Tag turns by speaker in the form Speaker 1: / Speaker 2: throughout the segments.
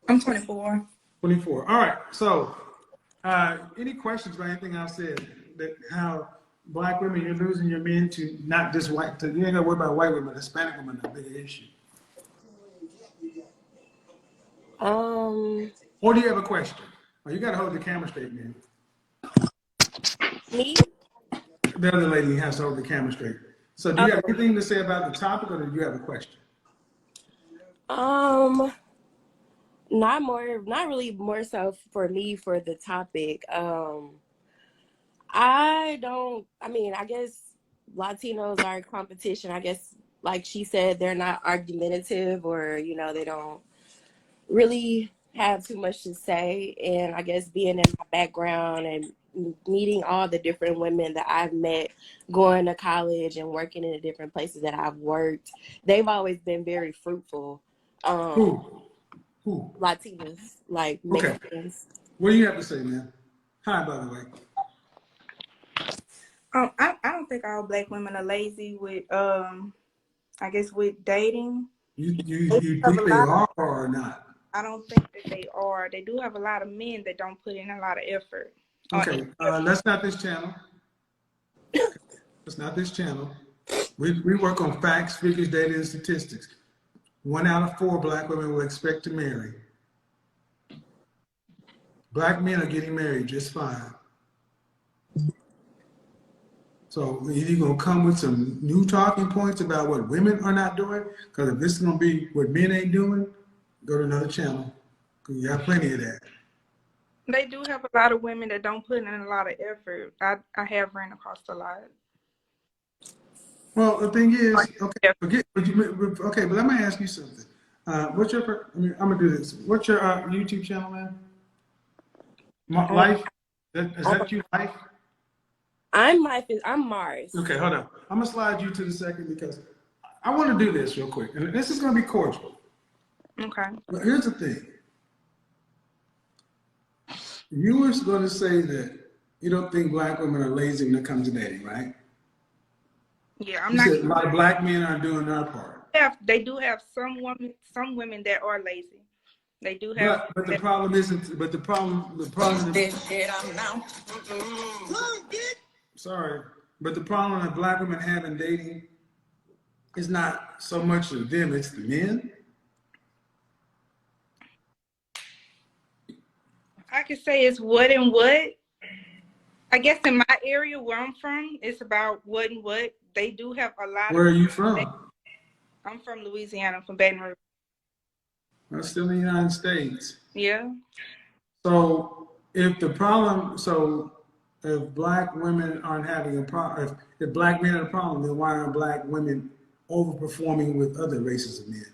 Speaker 1: I'm 24.
Speaker 2: 24. All right. So, any questions about anything I said? That how black women, you're losing your men to not just white, to, you ain't got to worry about white women, Hispanic women are a bigger issue. Or do you have a question? Oh, you got to hold the camera straight, man.
Speaker 3: Me?
Speaker 2: The other lady has to hold the camera straight. So, do you have anything to say about the topic, or do you have a question?
Speaker 3: Not really more so for me for the topic. I guess Latinos are in competition. I guess, like she said, they're not argumentative, or, they don't really have too much to say. And I guess being in my background and meeting all the different women that I've met going to college and working in the different places that I've worked, they've always been very fruitful.
Speaker 2: Who?
Speaker 3: Latinas, like
Speaker 2: Okay.
Speaker 3: Mexicans.
Speaker 2: What do you have to say, man? Hi, by the way.
Speaker 1: I don't think all black women are lazy with I guess with dating.
Speaker 2: You think they are or not?
Speaker 1: I don't think that they are. They do have a lot of men that don't put in a lot of effort.
Speaker 2: Okay, that's not this channel. That's not this channel. We work on facts, figures, data, and statistics. 1 out of 4 black women will expect to marry. Black men are getting married just fine. So either you're going to come with some new talking points about what women are not doing, because if this is going to be what men ain't doing, go to another channel, because you have plenty of that.
Speaker 1: They do have a lot of women that don't put in a lot of effort. I have ran across a lot.
Speaker 2: Well, the thing is, okay, but let me ask you something. What's your, I'm going to do this. What's your YouTube channel, man? Life? Is that you, Life?
Speaker 3: I'm Mars.
Speaker 2: Okay, hold on. I'm going to slide you to the second because I want to do this real quick. And this is going to be cordial.
Speaker 1: Okay.
Speaker 2: But here's the thing. You were going to say that you don't think black women are lazy when it comes to dating, right?
Speaker 1: Yeah,
Speaker 2: You said a lot of black men aren't doing their part.
Speaker 1: They do have some women that are lazy. They do have.
Speaker 2: But the problem isn't. But the problem. Sorry, but the problem that black women have in dating is not so much of them; it's the men.
Speaker 1: I could say it's what and what. I guess in my area where I'm from, it's about what and what. They do have a lot.
Speaker 2: Where are you from?
Speaker 1: I'm from Louisiana, from Baton Rouge.
Speaker 2: That's still in the United States.
Speaker 1: Yeah.
Speaker 2: So if black women aren't having a problem, if black men are a problem, then why are black women overperforming with other races of men?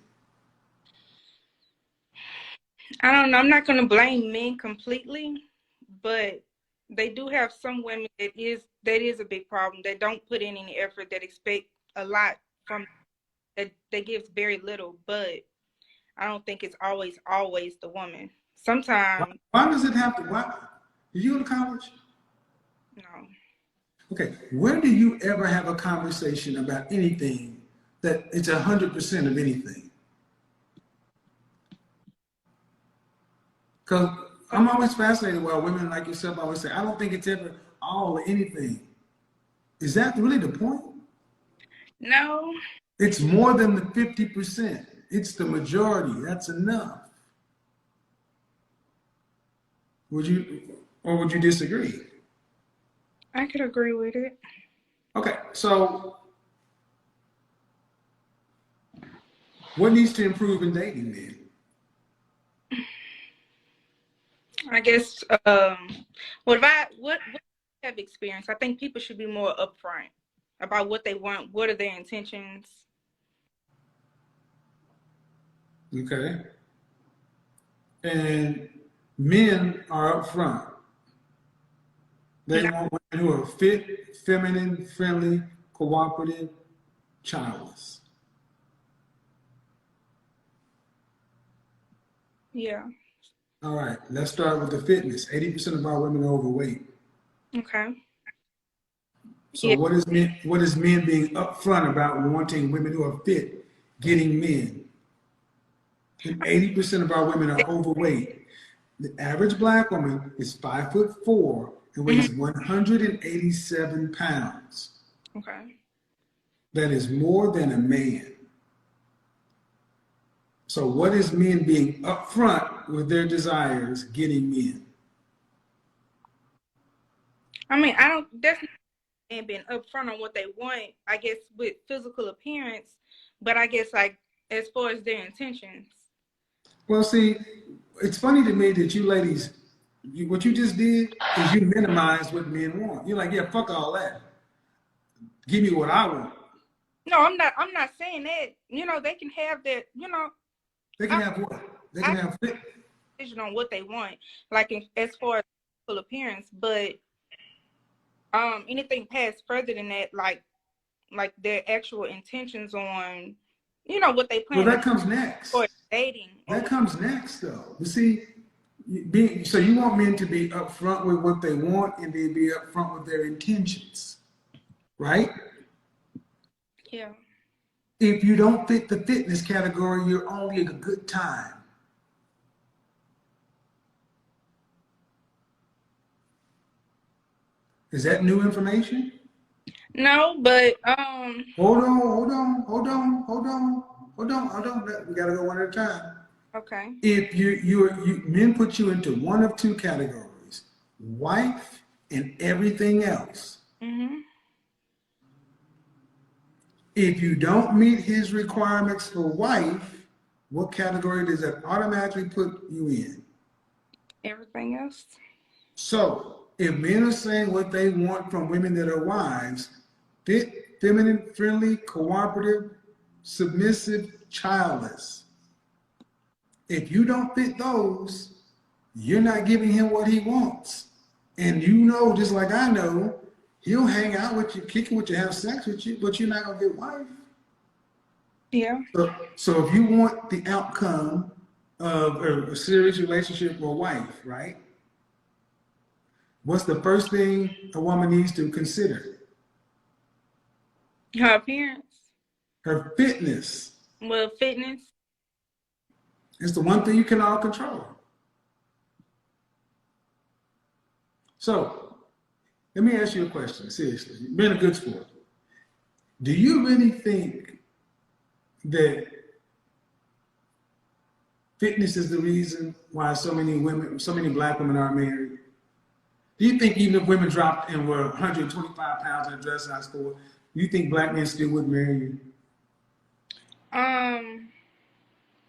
Speaker 1: I don't know. I'm not going to blame men completely, but they do have some women that is a big problem. That don't put in any effort, that expect a lot from that gives very little, but I don't think it's always the woman. Sometimes.
Speaker 2: Why does it have to? Why? Did you go to college?
Speaker 1: No.
Speaker 2: Okay. When do you ever have a conversation about anything that it's 100% of anything? Because I'm always fascinated why women like yourself always say, I don't think it's ever all or anything. Is that really the point?
Speaker 1: No.
Speaker 2: It's more than the 50%. It's the majority. That's enough. Would you disagree?
Speaker 1: I could agree with it.
Speaker 2: Okay, so what needs to improve in dating then?
Speaker 1: I guess what have experienced, I think people should be more upfront about what they want, what are their intentions.
Speaker 2: Okay. And men are upfront. They want women who are fit, feminine, friendly, cooperative, childless.
Speaker 1: Yeah.
Speaker 2: All right, let's start with the fitness. 80% of our women are overweight.
Speaker 1: Okay.
Speaker 2: So yeah. What is men being upfront about wanting women who are fit, getting men? and 80% of our women are overweight. The average black woman is 5'4" and weighs 187 pounds.
Speaker 1: Okay.
Speaker 2: That is more than a man. So what is men being upfront with their desires getting men?
Speaker 1: I mean, I don't definitely and been upfront on what they want, I guess, with physical appearance, but I guess like as far as their intentions.
Speaker 2: Well, see, it's funny to me that you ladies, what you just did is you minimize what men want. You're like, yeah, fuck all that. Give me what I want.
Speaker 1: No, I'm not saying that. You know, they can have that. You know,
Speaker 2: They can have what? They can have fit.
Speaker 1: decision on what they want, like as far as physical appearance, but anything past further than that, like their actual intentions on, you know, what they
Speaker 2: Well,
Speaker 1: plan
Speaker 2: that comes next.
Speaker 1: for dating.
Speaker 2: That comes next, though. You see, so you want men to be upfront with what they want and then be upfront with their intentions, right?
Speaker 1: Yeah.
Speaker 2: If you don't fit the fitness category, you're only a good time. Is that new information?
Speaker 1: No, but
Speaker 2: Hold on. We gotta go one at a time.
Speaker 1: okay.
Speaker 2: If you men put you into one of two categories, wife and everything else.
Speaker 1: Mm-hmm.
Speaker 2: If you don't meet his requirements for wife, what category does that automatically put you in?
Speaker 1: Everything else.
Speaker 2: So, if men are saying what they want from women that are wives, fit, feminine, friendly, cooperative, submissive, childless. If you don't fit those, you're not giving him what he wants. And you know, just like I know, he'll hang out with you, kick it with you, have sex with you, but you're not gonna get wife.
Speaker 1: Yeah.
Speaker 2: So if you want the outcome of a serious relationship or wife, right? What's the first thing a woman needs to consider?
Speaker 1: Her appearance.
Speaker 2: Her fitness.
Speaker 1: Well, fitness.
Speaker 2: It's the one thing you can all control. So, let me ask you a question, seriously. You've been a good sport. Do you really think that fitness is the reason why so many women, so many black women aren't married? Do you think even if women dropped and were 125 pounds in a dress size 4, you think black men still would marry you?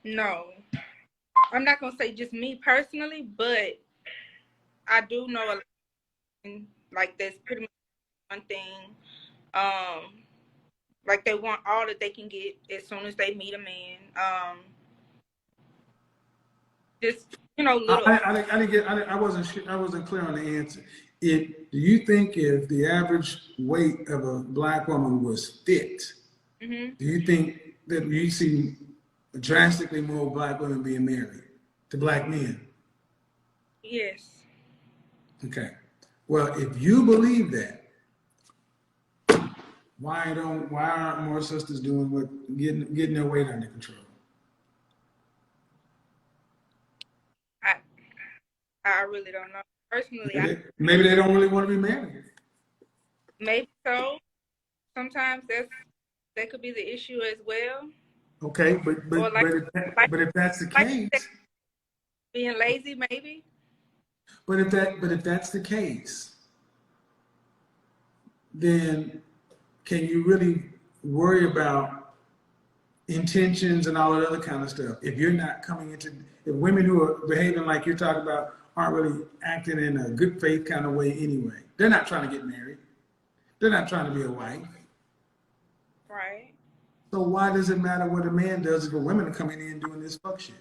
Speaker 1: No. I'm not gonna say just me personally, but I do know a lot of women, like that's pretty much one thing. Like they want all that they can get as soon as they meet a man. Just little.
Speaker 2: I wasn't clear on the answer. Do you think if the average weight of a black woman was fit,
Speaker 1: Mm-hmm.
Speaker 2: do you think that you see drastically more black women being married to black men?
Speaker 1: Yes.
Speaker 2: Okay. Well, if you believe that, why aren't more sisters doing getting their weight under control?
Speaker 1: I really don't know. Personally,
Speaker 2: Maybe they don't really want to be married.
Speaker 1: maybe so. Sometimes that could be the issue as well.
Speaker 2: Okay,
Speaker 1: Or
Speaker 2: but if that's the case,
Speaker 1: being lazy, maybe.
Speaker 2: but if that's the case, then can you really worry about intentions and all that other kind of stuff if you're not coming into, if women who are behaving like you're talking about aren't really acting in a good faith kind of way anyway? They're not trying to get married. They're not trying to be a wife.
Speaker 1: Right.
Speaker 2: So why does it matter what a man does if a woman are coming in doing this fuck shit?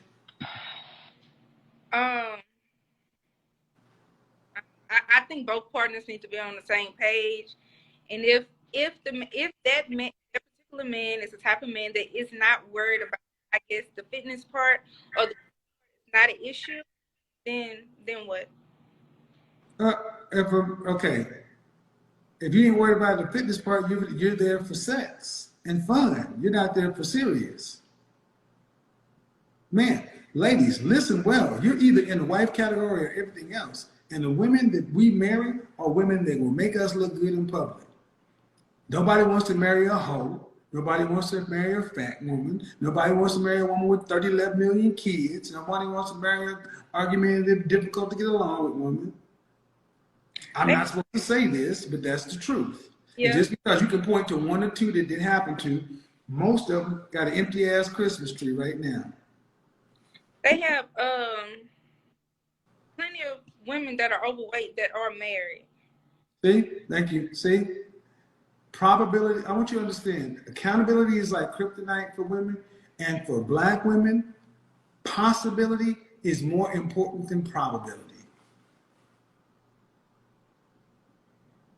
Speaker 1: I think both partners need to be on the same page, and if that man, that particular man, is the type of man that is not worried about, I guess, the fitness part, or it's not an issue, then what?
Speaker 2: Okay, if you ain't worried about the fitness part, you're there for sex and fun. You're not there for serious. Man, ladies, listen well. You're either in the wife category or everything else. And the women that we marry are women that will make us look good in public. Nobody wants to marry a hoe. Nobody wants to marry a fat woman. Nobody wants to marry a woman with 11 million kids. Nobody wants to marry an argumentative, difficult to get along with woman. I'm
Speaker 1: They,
Speaker 2: not supposed to say this, but that's the truth. And
Speaker 1: yeah,
Speaker 2: just because you can point to one or two that did happen to, most of them got an empty ass Christmas tree right now.
Speaker 1: they have plenty of women that are overweight that are married.
Speaker 2: See? Thank you. See? Probability, I want you to understand, accountability is like kryptonite for women, and for black women, possibility is more important than probability.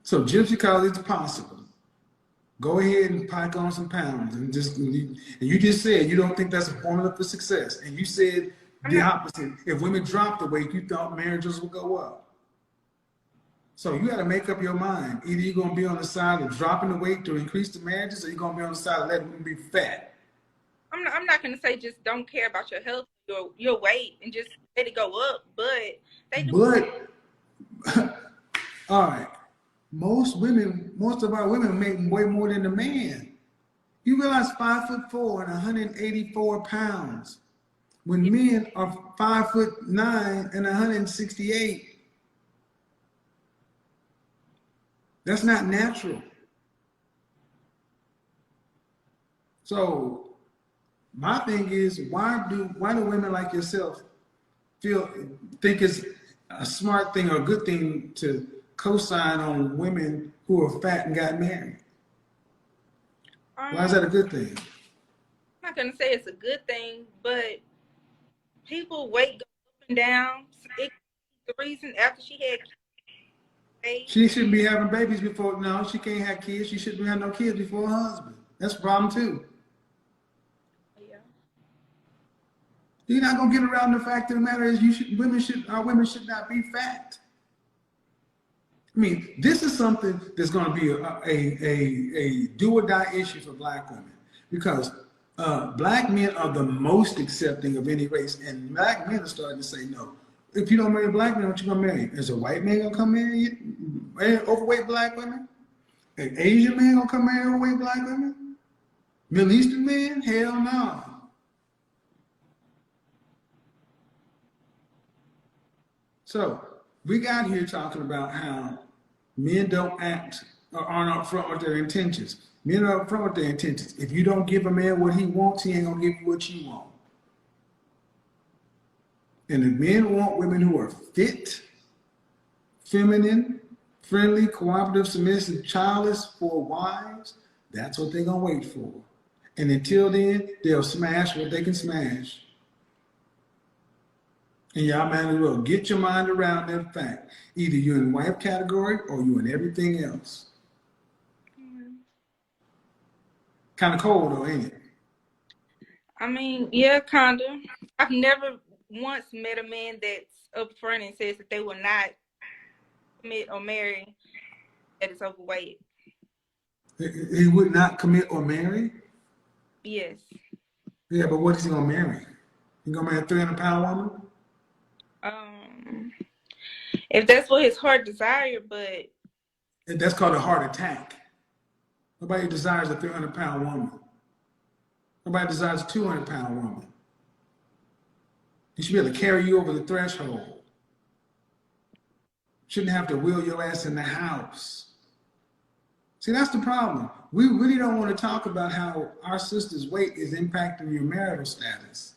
Speaker 2: So just because it's possible, go ahead and pack on some pounds and you just said you don't think that's a formula for success. And you said
Speaker 1: I'm
Speaker 2: the
Speaker 1: not.
Speaker 2: opposite. If women drop the weight, you thought marriages would go up. So you got to make up your mind. Either you're going to be on the side of dropping the weight to increase the marriages, or you're going to be on the side of letting women be fat.
Speaker 1: I'm not gonna say just don't care about your health, your weight, and just let it go up. But they do.
Speaker 2: But all right, most of our women make way more than the man. You realize 5'4" and 184 pounds, when men are 5'9" and 168. That's not natural. So my thing is, why do women like yourself think it's a smart thing or a good thing to co-sign on women who are fat and got married? Why is that a good thing?
Speaker 1: I'm not gonna say it's a good thing, but people weight go up and down. It, the reason after she had kids,
Speaker 2: She shouldn't be having babies before. No, she can't have kids. She shouldn't have no kids before her husband. That's a problem too.
Speaker 1: yeah.
Speaker 2: You're not gonna get around the fact of the matter is our women should not be fat. I mean, this is something that's going to be a do or die issue for black women, because black men are the most accepting of any race, and black men are starting to say no. If you don't marry a black man, what you gonna marry? Is a white man gonna come marry you? Overweight black women? An Asian man gonna come marry overweight black women? Middle Eastern man? Hell no. So we got here talking about how men don't act or aren't upfront with their intentions. Men are upfront with their intentions. If you don't give a man what he wants, he ain't gonna give you what you want. And if men want women who are fit, feminine, friendly, cooperative, submissive, childless for wives, that's what they're gonna wait for. And until then, they'll smash what they can smash. And y'all might as well get your mind around that fact. Either you're in wife category or you're in everything else. Kind of cold though, ain't it?
Speaker 1: I mean, yeah, kinda. I've never once met a man that's upfront and says that they will not commit or marry that is overweight.
Speaker 2: He would not commit or marry?
Speaker 1: Yes.
Speaker 2: Yeah, but what is he gonna marry? He gonna marry a 300-pound woman?
Speaker 1: If that's what his heart desired, but
Speaker 2: That's called a heart attack. Nobody desires a 300-pound woman. Nobody desires a 200-pound woman. He should be able to carry you over the threshold. Shouldn't have to wheel your ass in the house. See, that's the problem. We really don't want to talk about how our sister's weight is impacting your marital status.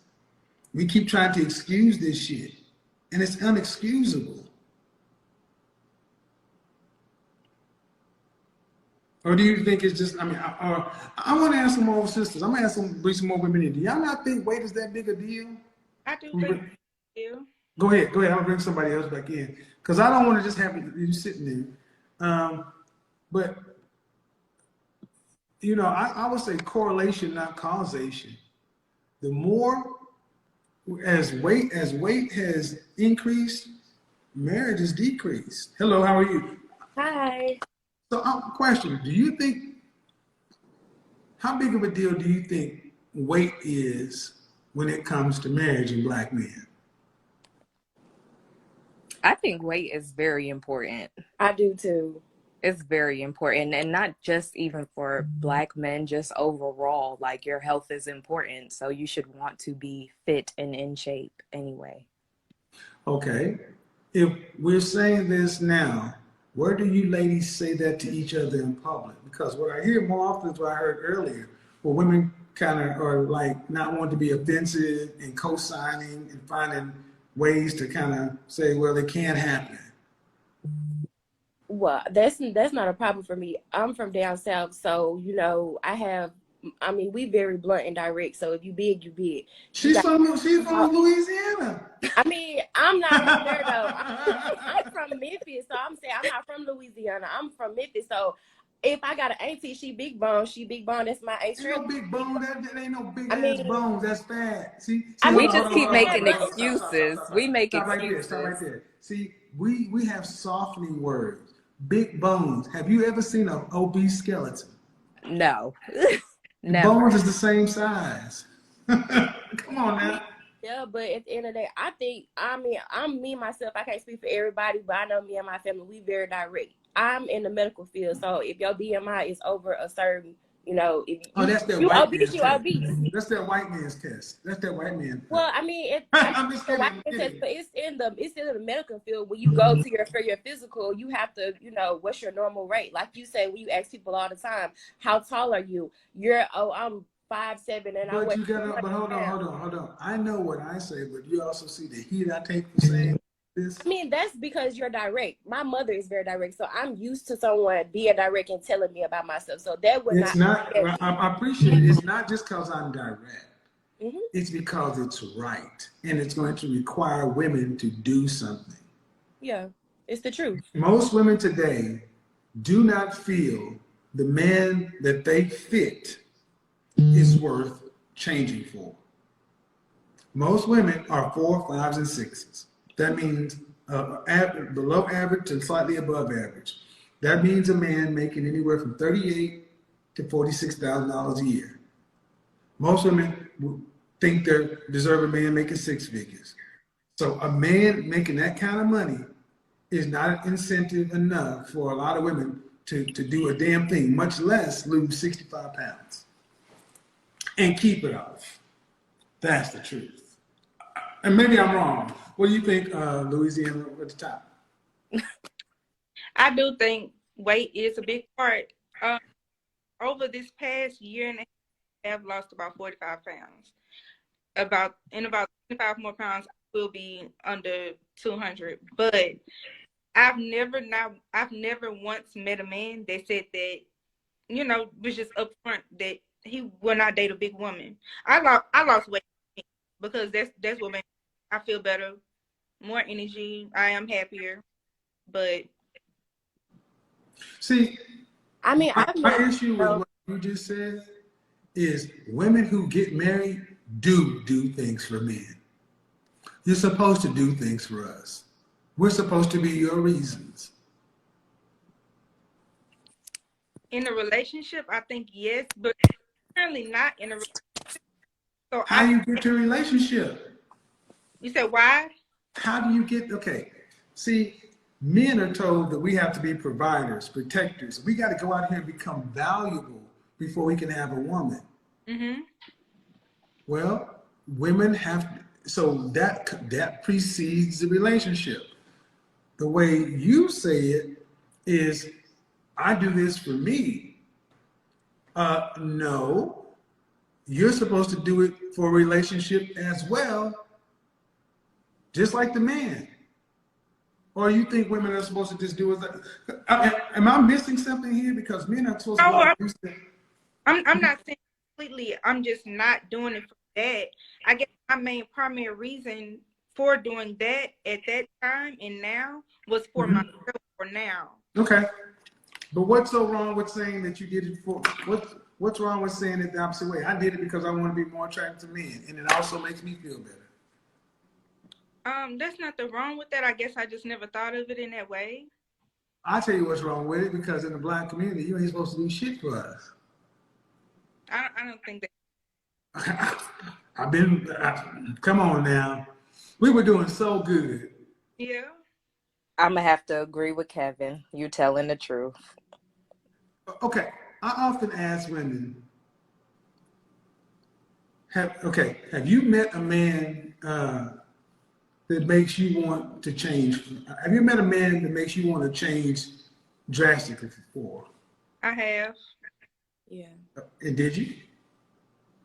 Speaker 2: We keep trying to excuse this shit, and it's unexcusable. Or do you think it's just, I mean, I want to ask some more sisters. I'm going to bring some more women in. Do y'all not think weight is that big a deal?
Speaker 1: I do think still.
Speaker 2: Go ahead. I'm going to bring somebody else back in. Because I don't want to just have you sitting there. But, you know, I would say correlation, not causation. The more, as weight has increased, marriage has decreased. Hello, how are you?
Speaker 3: Hi.
Speaker 2: So, question, do you think, how big of a deal do you think weight is when it comes to marriage in black men?
Speaker 4: I think weight is very important.
Speaker 3: I do too.
Speaker 4: It's very important, and not just even for black men, just overall. Like, your health is important, so you should want to be fit and in shape anyway.
Speaker 2: Okay. If we're saying this now, where do you ladies say that to each other in public? Because what I hear more often is what I heard earlier, where women kind of are like not wanting to be offensive and co-signing and finding ways to kind of say, well, it can't happen.
Speaker 3: Well, that's not a problem for me. I'm from down south, so you know I mean, we very blunt and direct. So if you big, you big. You
Speaker 2: She's
Speaker 3: got.
Speaker 2: from Louisiana.
Speaker 3: I mean, I'm not from there though. I'm from Memphis, so I'm saying I'm not from Louisiana. I'm from Memphis, so if I got an auntie, she big bone. She big bone. That's my aunt
Speaker 2: Ain't
Speaker 3: Shirley.
Speaker 2: no big bone. That ain't no big
Speaker 3: I
Speaker 2: ass
Speaker 3: mean,
Speaker 2: bones. That's fat. See,
Speaker 3: I
Speaker 4: We
Speaker 3: mean,
Speaker 2: hold
Speaker 4: just
Speaker 2: on,
Speaker 3: she
Speaker 4: keep
Speaker 2: hold on,
Speaker 3: said,
Speaker 4: making
Speaker 2: hold on,
Speaker 3: but
Speaker 2: hold on.
Speaker 3: it's
Speaker 4: excuses. We make
Speaker 2: Stop right there. Stop right
Speaker 4: excuses.
Speaker 2: there. See, we have softening words. Big bones. Have you ever seen an obese skeleton?
Speaker 4: No,
Speaker 2: The bones
Speaker 4: never.
Speaker 2: is the same size. Come on
Speaker 3: I mean,
Speaker 2: now.
Speaker 3: yeah, but at the end of the day, I mean, I'm me myself. I can't speak for everybody, but I know me and my family, we very direct. I'm in the medical field, so if your BMI is over a certain, you know, if
Speaker 2: Oh, that's that
Speaker 3: you
Speaker 2: white
Speaker 3: obese,
Speaker 2: man's
Speaker 3: you
Speaker 2: test.
Speaker 3: obese.
Speaker 2: That's that white man's test. That's that white man.
Speaker 3: Well, I mean,
Speaker 2: I'm just
Speaker 3: the
Speaker 2: kidding.
Speaker 3: white
Speaker 2: I'm
Speaker 3: man test,
Speaker 2: kidding.
Speaker 3: but it's in the medical field. When you go to for your physical, you have to, you know, what's your normal rate? Like you say, when you ask people all the time, how tall are you? I'm 5'7" and I
Speaker 2: But
Speaker 3: weigh
Speaker 2: you gotta,
Speaker 3: 200
Speaker 2: but
Speaker 3: pounds.
Speaker 2: hold on. I know what I say, but you also see the heat I take for saying this.
Speaker 3: I mean, that's because you're direct. My mother is very direct, so I'm used to someone being direct and telling me about myself. So that would
Speaker 2: It's
Speaker 3: not
Speaker 2: not,
Speaker 3: scare me.
Speaker 2: I appreciate it. It's not just because I'm direct.
Speaker 3: Hmm.
Speaker 2: It's because it's right. And it's going to require women to do something.
Speaker 3: Yeah, it's the truth.
Speaker 2: Most women today do not feel the man that they fit is worth changing for. Most women are 4, 5s, and 6s. That means below average and slightly above average. That means a man making anywhere from $38,000 to $46,000 a year. Most women think they deserve a man making 6 figures. So a man making that kind of money is not an incentive enough for a lot of women to do a damn thing, much less lose 65 pounds and keep it off. That's the truth. And maybe I'm wrong. What do you think, Louisiana at the top?
Speaker 1: I do think weight is a big part. Over this past year and a half, I've lost about 45 pounds. About 25 more pounds, I will be under 200. But I've never once met a man that said that, you know, was just upfront that he will not date a big woman. I lost weight because that's what made I feel better, more energy. I am happier. But
Speaker 2: See,
Speaker 3: I mean, I've
Speaker 2: my
Speaker 3: met,
Speaker 2: issue with what you just said is women who get married do things for men. You're supposed to do things for us. We're supposed to be your reasons.
Speaker 1: in a relationship, I think yes, but currently not in a relationship. So
Speaker 2: How do you get to a relationship?
Speaker 1: you said why?
Speaker 2: How do you get, okay, see, men are told that we have to be providers, protectors. We got to go out here and become valuable before we can have a woman.
Speaker 1: Mm-hmm.
Speaker 2: Well, women have, so that precedes the relationship. The way you say it is, I do this for me. No, you're supposed to do it for a relationship as well, just like the man. Or you think women are supposed to just do it? Am I missing something here? Because men are supposed to
Speaker 1: No,
Speaker 2: go out and do stuff.
Speaker 1: I'm not saying completely. I'm just not doing it for that. I guess my main primary reason for doing that at that time and now was for myself for now.
Speaker 2: Okay, but what's so wrong with saying that you did it for what's wrong with saying it the opposite way? I did it because I want to be more attractive to men, and it also makes me feel better.
Speaker 1: There's nothing wrong with that. I guess I just never thought of it in that way.
Speaker 2: I'll tell you what's wrong with it, because in the black community, you ain't supposed to do shit for us.
Speaker 1: I don't think that.
Speaker 2: Come on now. We were doing so good.
Speaker 1: Yeah.
Speaker 4: I'm gonna have to agree with Kevin. You telling the truth.
Speaker 2: Okay, I often ask women, have you met a man that makes you want to change? Have you met a man that makes you want to change drastically before?
Speaker 1: I have.
Speaker 3: Yeah.
Speaker 2: And did you?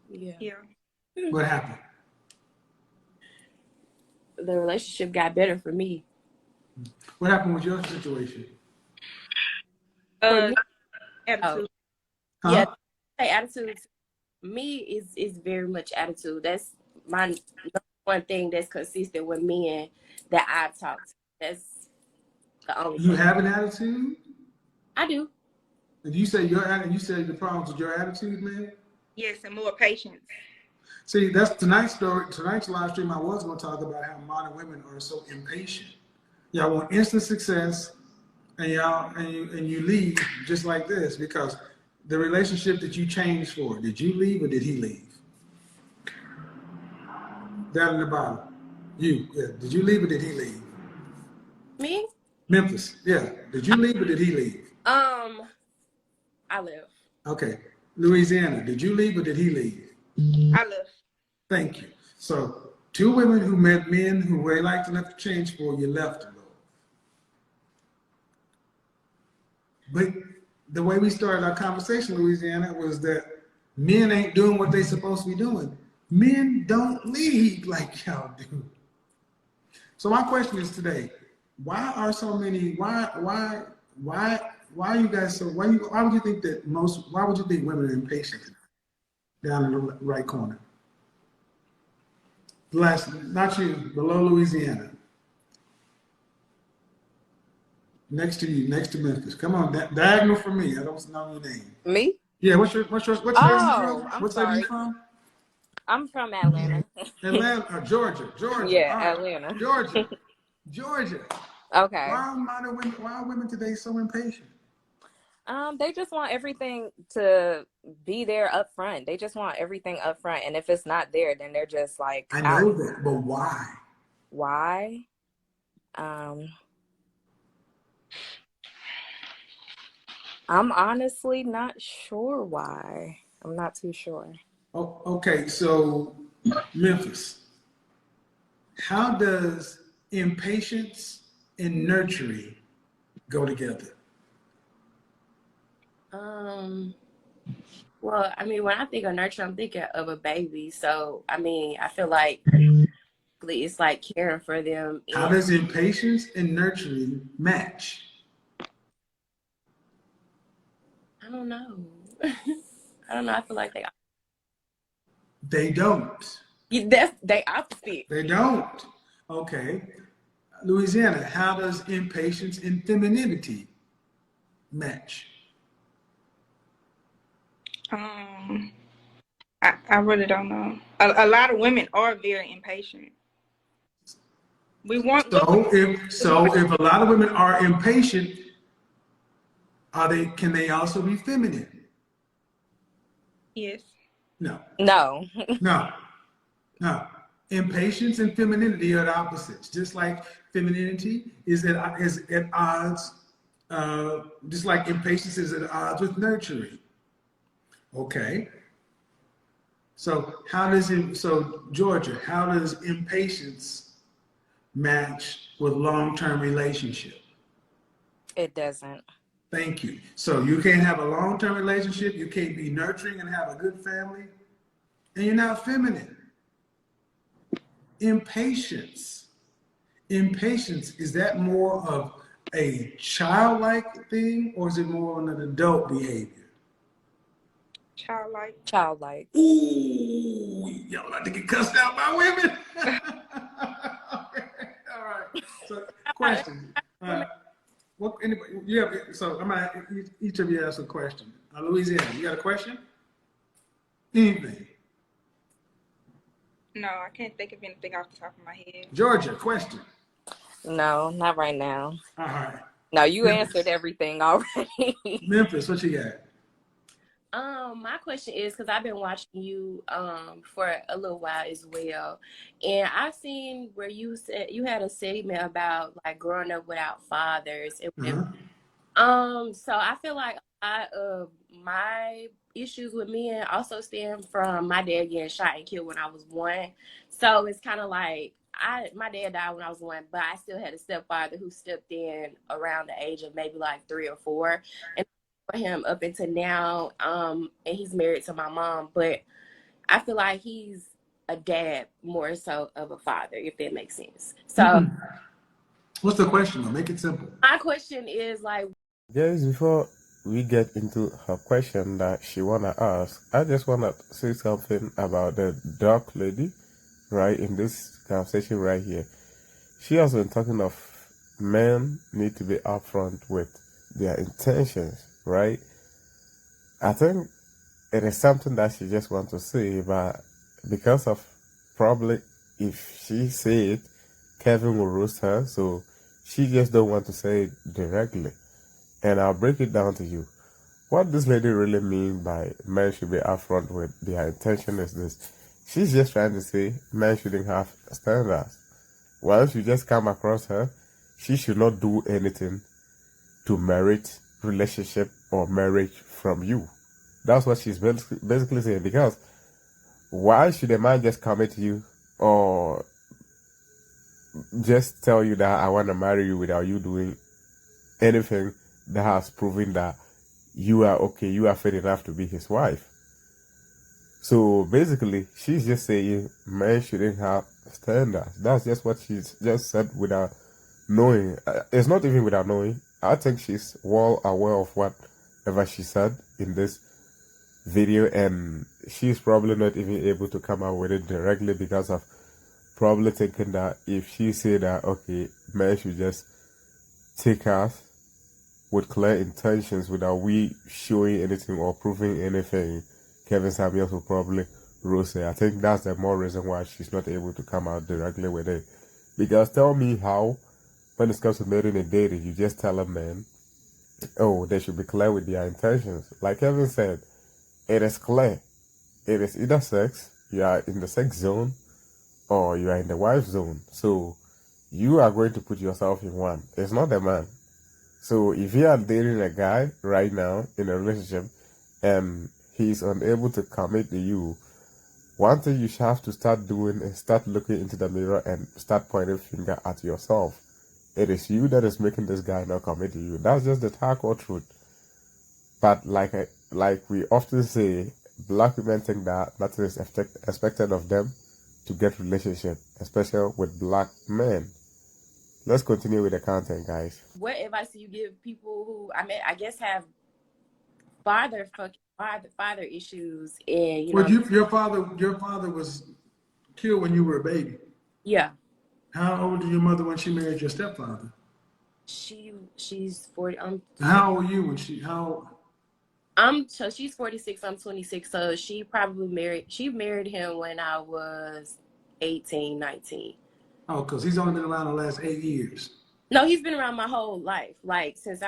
Speaker 3: Yeah.
Speaker 1: Yeah.
Speaker 2: What happened?
Speaker 3: The relationship got better for me.
Speaker 2: What happened with your situation?
Speaker 3: For
Speaker 1: Uh,
Speaker 3: me, oh
Speaker 1: attitude.
Speaker 3: yeah,
Speaker 2: Huh?
Speaker 3: say attitude to me is very much attitude. That's my number one thing that's consistent with men that I've talked to. That's the only
Speaker 2: You
Speaker 3: thing.
Speaker 2: have an attitude?
Speaker 3: I do.
Speaker 2: And you said the problems with your attitude, man?
Speaker 1: Yes, and more patience.
Speaker 2: See, that's tonight's story. Tonight's live stream, I was going to talk about how modern women are so impatient. Y'all want instant success, and you leave just like this because the relationship that you changed for, did you leave or did he leave? Down in the bottom. You, yeah. Did you leave or did he leave?
Speaker 3: Me?
Speaker 2: Memphis, yeah. Did you leave or did he leave?
Speaker 3: I live.
Speaker 2: Okay. Louisiana, did you leave or did he leave?
Speaker 1: I left.
Speaker 2: Thank you. So, two women who met men who they liked enough to change for, you left them. But the way we started our conversation, Louisiana, was that men ain't doing what they supposed to be doing. Men don't lead like y'all do. So my question is today, why are so many, why are you guys so, why would you think that why would you think women are impatient down in the right corner? Last, not you, below Louisiana. Next to you, next to Memphis. Come on, diagonal for me. I don't know your name.
Speaker 4: Me?
Speaker 2: Yeah, what's your what state are you
Speaker 4: Oh,
Speaker 2: from?
Speaker 4: I'm
Speaker 2: What state are you
Speaker 4: sorry.
Speaker 2: from?
Speaker 4: I'm from Atlanta.
Speaker 2: Atlanta, Georgia.
Speaker 4: Yeah,
Speaker 2: All right,
Speaker 4: Atlanta.
Speaker 2: Georgia.
Speaker 4: Okay.
Speaker 2: Why are women today so impatient?
Speaker 4: They just want everything to be there up front. They just want everything up front. And if it's not there, then they're just like
Speaker 2: I
Speaker 4: out.
Speaker 2: know that, but why?
Speaker 4: Why? Um, I'm honestly not sure why. I'm not too sure.
Speaker 2: Oh, okay, so Memphis, how does impatience and nurturing go together?
Speaker 3: Well, I mean, when I think of nurture, I'm thinking of a baby. So, I mean, I feel like it's like caring for them.
Speaker 2: How
Speaker 3: And
Speaker 2: does impatience and nurturing match?
Speaker 3: I don't know. I don't know. I feel like
Speaker 2: They don't.
Speaker 3: they opposite.
Speaker 2: They don't. Okay. Louisiana, how does impatience and femininity match?
Speaker 1: Um, I really don't know. A lot of women are very impatient. We want what
Speaker 2: So if a lot of women are impatient, can they also be feminine?
Speaker 1: yes.
Speaker 2: No.
Speaker 4: No.
Speaker 2: No. No. Impatience and femininity are the opposites. Just like femininity is at odds, just like impatience is at odds with nurturing. Okay. So Georgia, how does impatience match with long-term relationship?
Speaker 4: It doesn't.
Speaker 2: Thank you. So you can't have a long-term relationship, you can't be nurturing and have a good family, and you're not feminine. Impatience. Impatience, is that more of a childlike thing or is it more of an adult behavior?
Speaker 1: Childlike.
Speaker 4: Childlike.
Speaker 2: Ooh, y'all like to get cussed out by women? Okay, all right. So, question. What anybody? You have, so I'm gonna each of you ask a question. Louisiana, you got a question? Anything?
Speaker 1: No, I can't think of anything off the top of my head.
Speaker 2: Georgia, question.
Speaker 4: No, not right now.
Speaker 2: All right.
Speaker 4: No, you answered
Speaker 2: Memphis.
Speaker 4: everything already.
Speaker 2: Memphis, what you got?
Speaker 3: My question is because I've been watching you for a little while as well, and I've seen where you said you had a segment about like growing up without fathers and women.
Speaker 2: Uh-huh.
Speaker 3: So I feel like a lot of my issues with men also stem from my dad getting shot and killed when I was 1. So it's kind of like my dad died when I was 1, but I still had a stepfather who stepped in around the age of maybe like 3 or 4, and for him up until now. And he's married to my mom, but I feel like he's a dad more so of a father, if that makes sense. So
Speaker 2: What's the question, though? Make it simple.
Speaker 3: my question is like,
Speaker 5: Just before we get into her question that she wanna ask, I just wanna say something about the dark lady, right? In this conversation right here, she has been talking of men need to be upfront with their intentions, right? I think it is something that she just wants to say, but because of probably if she say it, Kevin will roast her, so she just don't want to say it directly. And I'll break it down to you. What this lady really means by men should be upfront with their intention is this. She's just trying to say men shouldn't have standards. Once you just come across her, she should not do anything to merit relationship or marriage from you. That's what she's basically saying. Because why should a man just commit to you or just tell you that I want to marry you without you doing anything that has proven that you are okay, you are fit enough to be his wife? So basically, she's just saying men shouldn't have standards. That's just what she's just said without knowing. It's not even without knowing. I think she's well aware of whatever she said in this video, and she's probably not even able to come out with it directly because of probably thinking that if she say that, okay, men should just take us with clear intentions without we showing anything or proving anything, Kevin Samuels will probably roast her. I think that's the more reason why she's not able to come out directly with it. Because tell me how, when it comes to marrying and dating, you just tell a man, oh, they should be clear with their intentions. Like Kevin said, it is clear. It is either sex, you are in the sex zone, or you are in the wife zone. So you are going to put yourself in one. It's not the man. So if you are dating a guy right now in a relationship and he's unable to commit to you, one thing you should have to start doing is start looking into the mirror and start pointing finger at yourself. It is you that is making this guy not commit to you. That's just the hardcore truth. But like we often say, black women think that nothing is expected of them to get relationship, especially with black men. Let's continue with the content, guys.
Speaker 3: what advice do you give people who I guess have father issues, and
Speaker 2: Well, your father was killed when you were a baby.
Speaker 3: yeah,
Speaker 2: How old was your mother when she married your stepfather?
Speaker 3: she's 40.
Speaker 2: How old were you when she? How?
Speaker 3: So she's 46. I'm 26. So she married him when I was 18, 19.
Speaker 2: Oh, because he's only been around the last 8 years.
Speaker 3: No, he's been around my whole life. Like since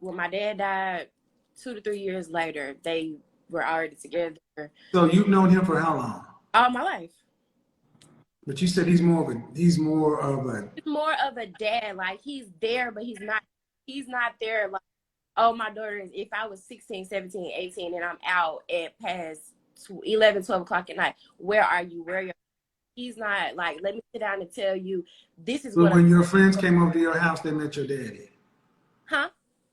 Speaker 3: when my dad died, 2 to 3 years later, they were already together
Speaker 2: So you've known him for how long?
Speaker 3: all my life.
Speaker 2: But you said he's more of a
Speaker 3: He's more of a dad. Like he's there, but he's not there. Like, oh, my daughter is, if I was 16, 17, 18, and I'm out at past 11, 12 o'clock at night, where are you? Where are you? He's not like, let me sit down and tell you, this is
Speaker 2: But
Speaker 3: what
Speaker 2: when your friends came over to your house, they met your daddy.
Speaker 3: huh?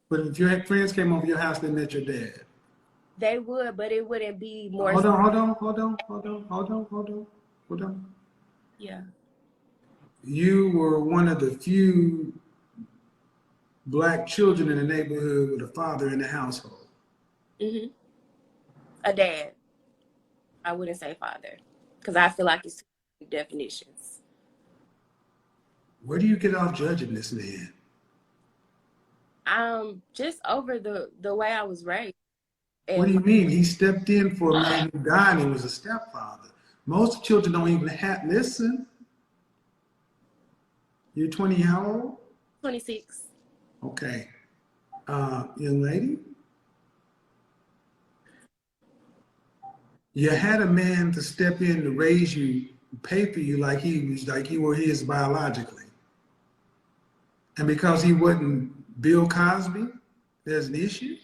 Speaker 2: But if your friends came over to your house, they met your dad.
Speaker 3: They would, but it wouldn't be more.
Speaker 2: Hold on.
Speaker 3: Yeah.
Speaker 2: You were one of the few black children in the neighborhood with a father in the household.
Speaker 3: Mm-hmm. A dad. I wouldn't say father, because I feel like it's two definitions.
Speaker 2: Where do you get off judging this man?
Speaker 3: Just over the way I was raised.
Speaker 2: What do
Speaker 3: And
Speaker 2: you mean? He stepped in for a man who died and he was a stepfather. Most children don't even have, listen, you're 20, how old?
Speaker 3: 26.
Speaker 2: Okay. Young lady? You had a man to step in to raise you, pay for you like you were his biologically. And because he wasn't Bill Cosby, there's an issue?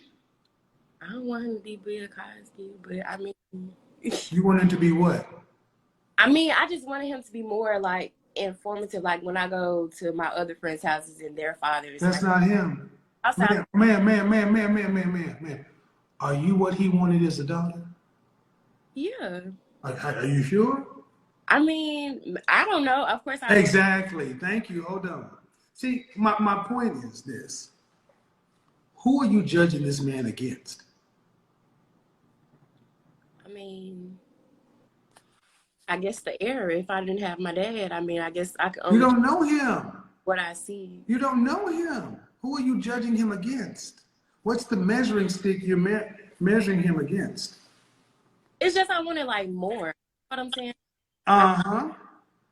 Speaker 3: I don't want him to be Bill Cosby, but I mean,
Speaker 2: You want him to be what?
Speaker 3: I just wanted him to be more like informative. Like when I go to my other friends' houses and their fathers,
Speaker 2: That's not him.
Speaker 3: outside,
Speaker 2: Man. Are you what he wanted as a daughter?
Speaker 3: yeah.
Speaker 2: Are you sure?
Speaker 3: I mean, I don't know. Of course, I.
Speaker 2: Exactly. Thank you. Hold on. See, my point is this. Who are you judging this man against?
Speaker 3: I mean, I guess the error. If I didn't have my dad, I mean, I guess I could
Speaker 2: You
Speaker 3: only
Speaker 2: don't know him.
Speaker 3: what I see.
Speaker 2: You don't know him. Who are you judging him against? What's the measuring stick you're measuring him against?
Speaker 3: It's just I wanted like more. You know what I'm saying?
Speaker 2: Uh-huh.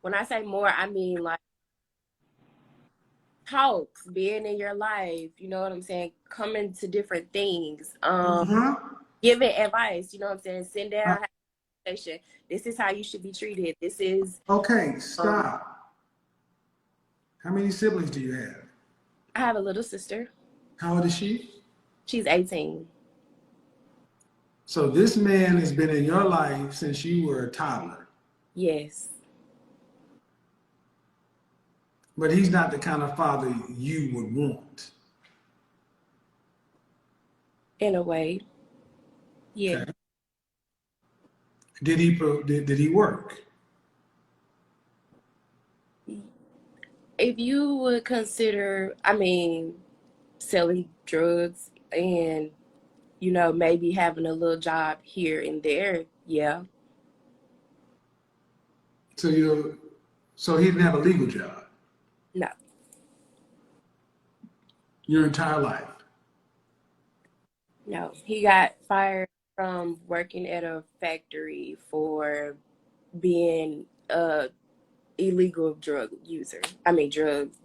Speaker 3: When I say more, I mean like talks, being in your life. You know what I'm saying? Coming to different things.
Speaker 2: Uh-huh.
Speaker 3: Giving advice. You know what I'm saying? Sit down, have a conversation. This is how you should be treated. This is.
Speaker 2: Okay, stop. How many siblings do you have?
Speaker 3: I have a little sister.
Speaker 2: How old is she?
Speaker 3: She's 18.
Speaker 2: So this man has been in your life since you were a toddler.
Speaker 3: Yes.
Speaker 2: But he's not the kind of father you would want.
Speaker 3: In a way. Yeah.
Speaker 2: Okay. Did he work?
Speaker 3: If you would consider, selling drugs and, maybe having a little job here and there, yeah.
Speaker 2: So he didn't have a legal job
Speaker 3: No.
Speaker 2: your entire life.
Speaker 3: No. He got fired from working at a factory for being a illegal drug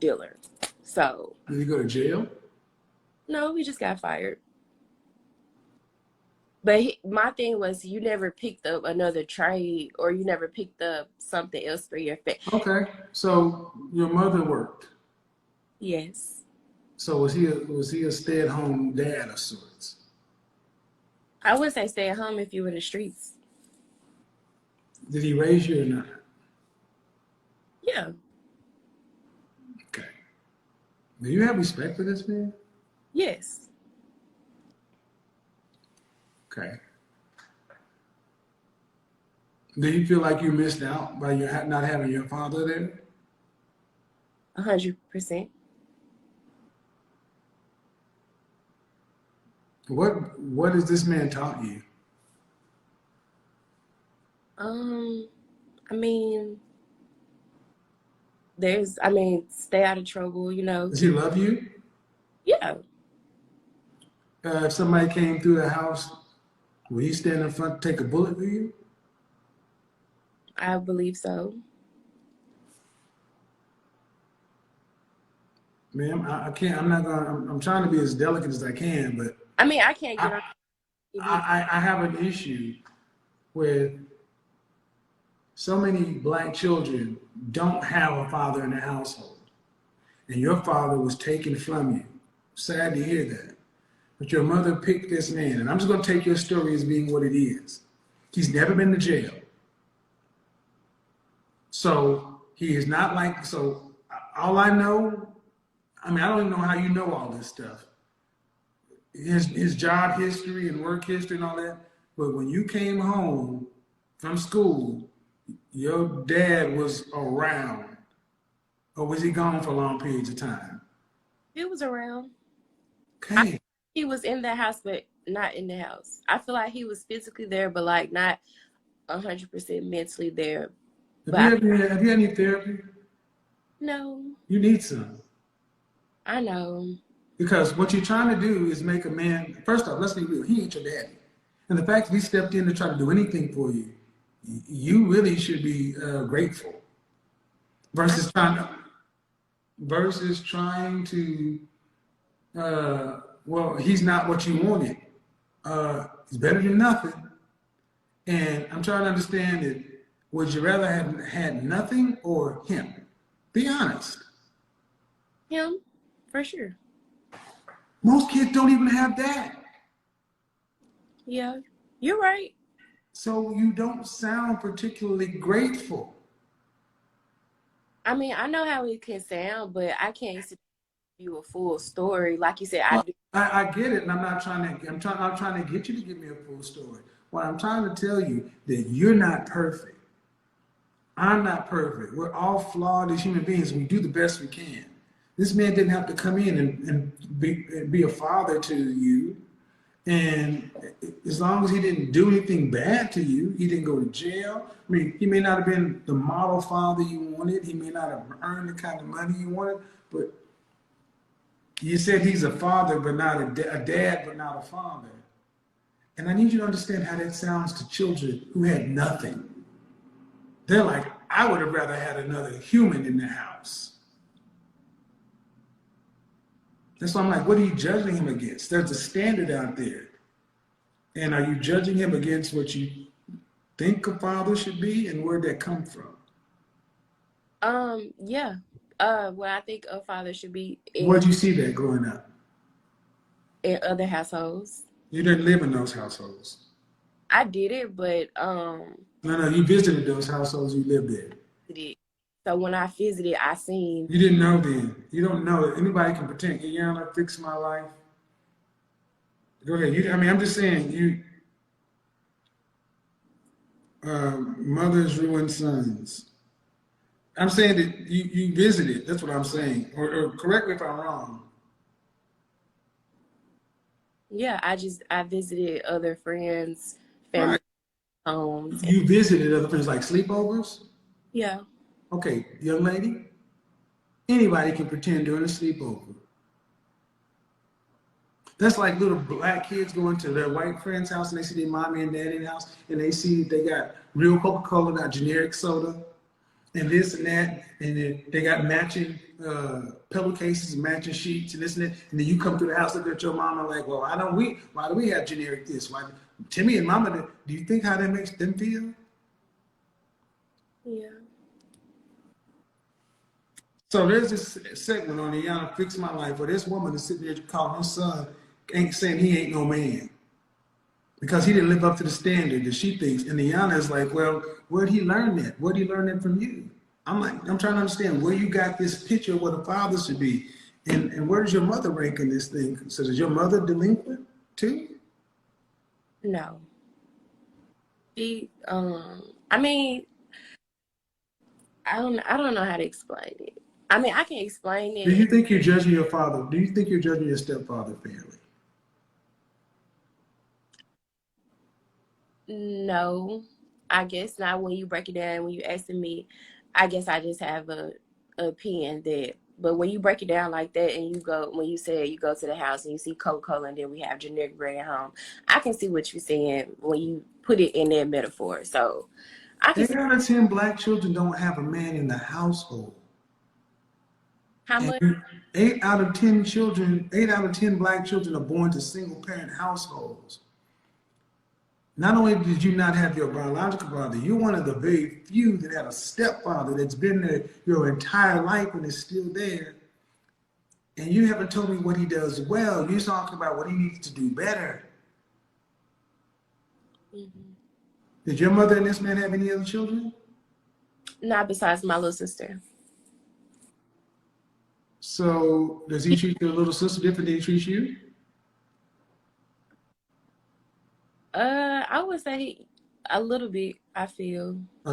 Speaker 3: dealer. So.
Speaker 2: Did he go to jail?
Speaker 3: No, he just got fired. But my thing was, you never picked up another trade, or you never picked up something else for your family.
Speaker 2: Okay, so your mother worked.
Speaker 3: Yes.
Speaker 2: So was he a stay-at-home dad of sorts?
Speaker 3: I would say stay at home if you were in the streets.
Speaker 2: Did he raise you or not?
Speaker 3: Yeah.
Speaker 2: Okay. Do you have respect for this man?
Speaker 3: Yes.
Speaker 2: Okay. Do you feel like you missed out by not having your father there?
Speaker 3: 100%.
Speaker 2: What has this man taught you?
Speaker 3: Stay out of trouble,
Speaker 2: Does he love you?
Speaker 3: Yeah.
Speaker 2: If somebody came through the house, will he stand in front and take a bullet for you?
Speaker 3: I believe so.
Speaker 2: Ma'am, I can't. I'm trying to be as delicate as I can, but
Speaker 3: I can't get on.
Speaker 2: I have an issue with so many black children don't have a father in the household, and your father was taken from you. Sad to hear that. But your mother picked this man, and I'm just going to take your story as being what it is. He's never been to jail. So he is not like, so all I know, I don't even know how you know all this stuff. His job history and work history and all that. But when you came home from school, your dad was around. Or was he gone for long periods of time?
Speaker 3: He was around.
Speaker 2: Okay.
Speaker 3: He was in the house, but not in the house. I feel like he was physically there, but like not 100% mentally there.
Speaker 2: Have you had any therapy?
Speaker 3: No.
Speaker 2: You need some.
Speaker 3: I know.
Speaker 2: Because what you're trying to do is make a man, first off, let's be real, he ain't your daddy. And the fact that he stepped in to try to do anything for you, you really should be grateful. Versus trying to, well, he's not what you wanted. He's better than nothing. And I'm trying to understand it. Would you rather have had nothing or him? Be honest.
Speaker 3: Him, for sure.
Speaker 2: Most kids don't even have that.
Speaker 3: Yeah, you're right.
Speaker 2: So you don't sound particularly grateful.
Speaker 3: I mean, I know how it can sound, but I can't give you a full story. Like you said, I
Speaker 2: Well,
Speaker 3: do.
Speaker 2: I get it, and I'm trying to get you to give me a full story. What I'm trying to tell you that you're not perfect. I'm not perfect. We're all flawed as human beings. We do the best we can. This man didn't have to come in and be a father to you. And as long as he didn't do anything bad to you, he didn't go to jail. I mean, he may not have been the model father you wanted. He may not have earned the kind of money you wanted, but you said he's a father, but not a dad, but not a father. And I need you to understand how that sounds to children who had nothing. They're like, I would have rather had another human in the house. That's why I'm like, what are you judging him against? There's a standard out there. And are you judging him against what you think a father should be, and where'd that come from?
Speaker 3: Yeah. What I think a father should be
Speaker 2: Where'd you see that growing up?
Speaker 3: in other households.
Speaker 2: You didn't live in those households.
Speaker 3: I did it, but
Speaker 2: No, you visited those households, you lived there.
Speaker 3: did. So when I visited, I seen.
Speaker 2: You didn't know then. You don't know it. Anybody can pretend. Yana, fix my life. Go ahead. I'm just saying, mothers ruin sons. I'm saying that you visited. That's what I'm saying. Or correct me if I'm wrong.
Speaker 3: Yeah, I visited other friends, family
Speaker 2: Right.
Speaker 3: homes.
Speaker 2: You visited other friends like sleepovers?
Speaker 3: Yeah.
Speaker 2: Okay, young lady, anybody can pretend during a sleepover. That's like little black kids going to their white friend's house and they see their mommy and daddy in the house and they see they got real Coca-Cola, got generic soda, and this and that, and then they got matching pillowcases and matching sheets and this and that, and then you come to the house, look at your mama like, well, why do we have generic this? Why, Timmy and mama, do you think how that makes them feel?
Speaker 3: Yeah.
Speaker 2: So there's this segment on the Yana Fix My Life where this woman is sitting there calling her son, ain't saying he ain't no man because he didn't live up to the standard that she thinks. And the Yana is like, well, where'd he learn that? Where'd he learn that from you? I'm trying to understand where you got this picture of what a father should be. And where does your mother rank in this thing? So is your mother delinquent too?
Speaker 3: No. She I mean, I don't know how to explain it. I mean, I can explain
Speaker 2: Do you
Speaker 3: it.
Speaker 2: think you're judging your father? Do you think you're judging your stepfather fairly?
Speaker 3: No, I guess not. When you break it down, when you asking me, I guess I just have a opinion that. But when you break it down like that, and when you say you go to the house and you see Coca-Cola, and then we have generic bread at home, I can see what you're saying when you put it in that metaphor. So I can see
Speaker 2: 8 out of 10 black children don't have a man in the household.
Speaker 3: how
Speaker 2: And
Speaker 3: much.
Speaker 2: 8 out of 10 black children are born to single parent households. Not only did you not have your biological father, you're one of the very few that had a stepfather that's been there your entire life and is still there. And you haven't told me what he does well. You're talking about what he needs to do better.
Speaker 3: Mm-hmm.
Speaker 2: Did your mother and this man have any other children?
Speaker 3: Not besides my little sister.
Speaker 2: So does he treat your little sister different than he treats you?
Speaker 3: I would say a little bit.
Speaker 2: A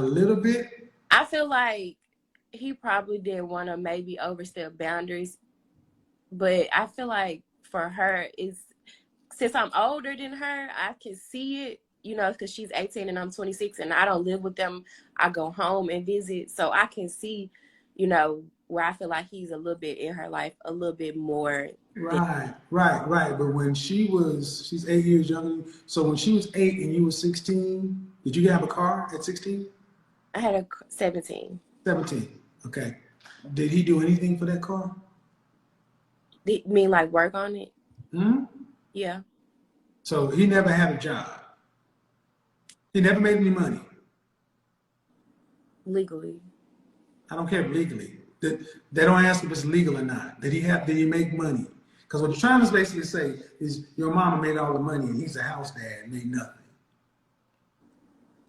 Speaker 2: little bit?
Speaker 3: I feel like he probably did want to maybe overstep boundaries, but I feel like for her, it's since I'm older than her, I can see it, because she's 18 and I'm 26 and I don't live with them. I go home and visit. So I can see, where I feel like he's a little bit in her life, a little bit more.
Speaker 2: Right. But when she's 8 years younger. So when she was 8 and you were 16, did you have a car at 16?
Speaker 3: I had a 17.
Speaker 2: 17. Okay. Did he do anything for that car?
Speaker 3: You mean like work on it?
Speaker 2: Hmm?
Speaker 3: Yeah.
Speaker 2: So he never had a job. He never made any money.
Speaker 3: legally.
Speaker 2: I don't care legally. They don't ask if it's legal or not. Did he make money? Because what you're trying to basically say is your mama made all the money and he's a house dad and made nothing.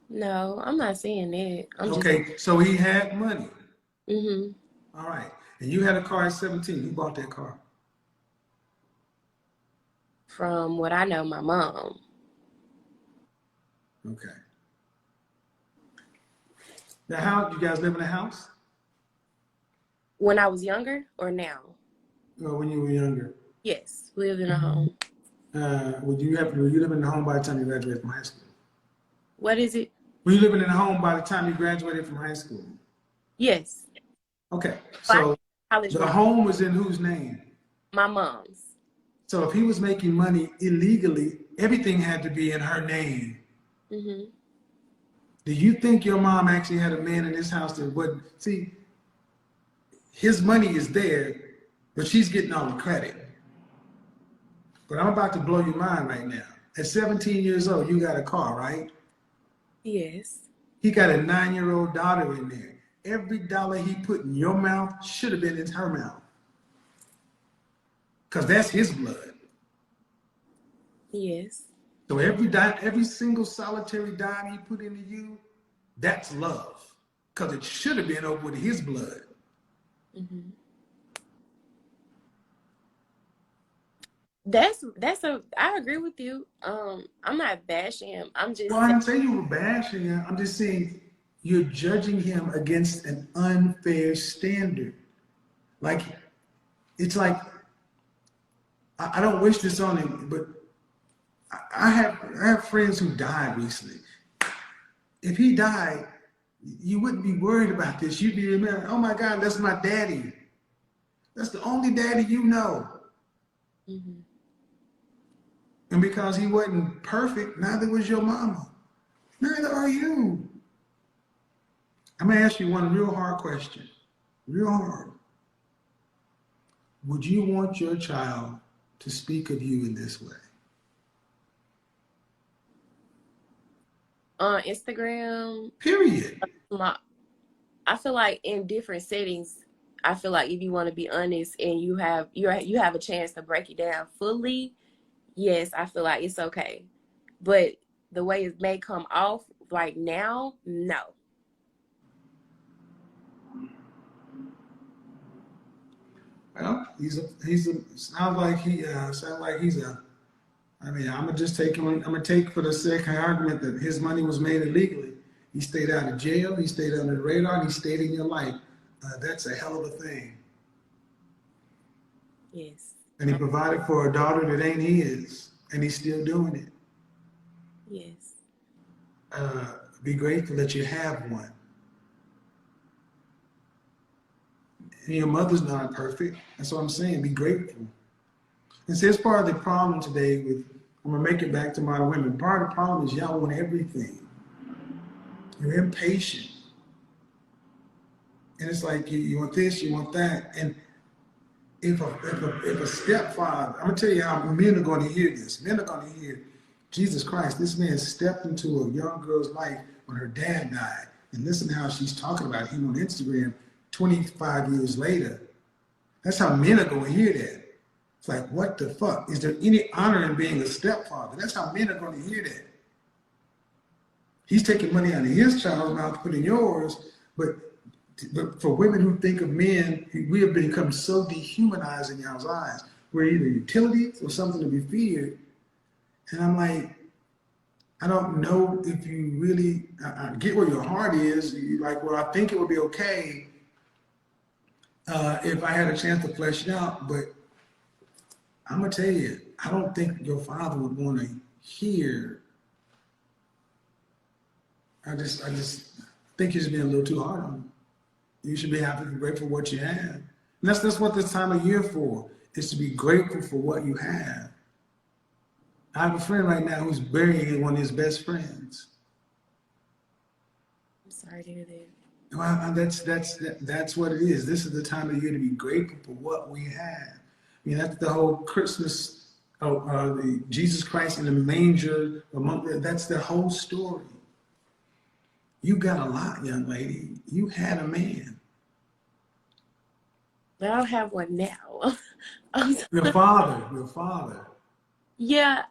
Speaker 3: No, I'm not saying that. I'm just.
Speaker 2: Okay, so he had money.
Speaker 3: Mm-hmm.
Speaker 2: All right. And you had a car at 17. Who bought that car?
Speaker 3: From what I know, my mom.
Speaker 2: Okay. The house, you guys live in a house?
Speaker 3: When I was younger or now?
Speaker 2: Or when you were younger?
Speaker 3: Yes, we lived in a home.
Speaker 2: Were you living in a home by the time you graduated from high school?
Speaker 3: What is it?
Speaker 2: Were you living in a home by the time you graduated from high school?
Speaker 3: Yes.
Speaker 2: Okay.
Speaker 3: So
Speaker 2: So the home was in whose name?
Speaker 3: My mom's.
Speaker 2: So if he was making money illegally, everything had to be in her name.
Speaker 3: Mm-hmm.
Speaker 2: Do you think your mom actually had a man in this house that wouldn't see? His money is there, but she's getting all the credit. But I'm about to blow your mind right now. At 17 years old, you got a car, right?
Speaker 3: Yes.
Speaker 2: He got a 9-year-old daughter in there. Every dollar he put in your mouth should have been in her mouth. Because that's his blood.
Speaker 3: Yes.
Speaker 2: So every single solitary dime he put into you, that's love. Because it should have been over with his blood.
Speaker 3: Mm-hmm. I agree with you. I'm not bashing him. I'm just
Speaker 2: Well, I didn't say you were bashing him. I'm just saying you're judging him against an unfair standard. Like, it's like, I don't wish this on him, but I have friends who died recently. If he died, you wouldn't be worried about this. You'd be remembering, oh my God, that's my daddy. That's the only daddy you know.
Speaker 3: Mm-hmm.
Speaker 2: And because he wasn't perfect, neither was your mama. Neither are you. I'm gonna ask you one real hard question. Real hard. Would you want your child to speak of you in this way?
Speaker 3: On Instagram,
Speaker 2: Period.
Speaker 3: I feel like in different settings, I feel like if you want to be honest and you have a chance to break it down fully, yes, I feel like it's okay. But the way it may come off like now, no.
Speaker 2: Well, sounds like he's a. I mean, I'm gonna take for the sake of argument that his money was made illegally. He stayed out of jail. He stayed under the radar. And he stayed in your life. That's a hell of a thing.
Speaker 3: Yes.
Speaker 2: And he provided for a daughter that ain't his, and he's still doing it.
Speaker 3: Yes.
Speaker 2: Be grateful that you have one. And your mother's not perfect. That's what I'm saying. Be grateful. And see, it's part of the problem today with, I'm going to make it back to modern women. Part of the problem is y'all want everything. You're impatient. And it's like you want this, you want that. And if a stepfather, I'm going to tell you how men are going to hear this. Men are going to hear, Jesus Christ, this man stepped into a young girl's life when her dad died. And listen to how she's talking about him on Instagram 25 years later. That's how men are going to hear that. It's like, what the fuck? Is there any honor in being a stepfather? That's how men are going to hear that. He's taking money out of his child's mouth to put in yours, but for women who think of men, we have become so dehumanized in y'all's eyes. We're either utilities or something to be feared. And I'm like, I don't know if you really, I get where your heart is. You're like, well, I think it would be okay if I had a chance to flesh it out, but I'm gonna tell you, I don't think your father would want to hear. I just think you're just being a little too hard on him. You should be happy and grateful for what you have. And that's what this time of year for, is to be grateful for what you have. I have a friend right now who's burying one of his best friends.
Speaker 3: I'm sorry to hear that.
Speaker 2: Well, that's what it is. This is the time of year to be grateful for what we have. I mean, that's the whole Christmas, the Jesus Christ in the manger. That's the whole story. You got a lot, young lady. You had a man.
Speaker 3: I don't have one now. I'm
Speaker 2: Your
Speaker 3: sorry.
Speaker 2: father, your father.
Speaker 3: Yeah,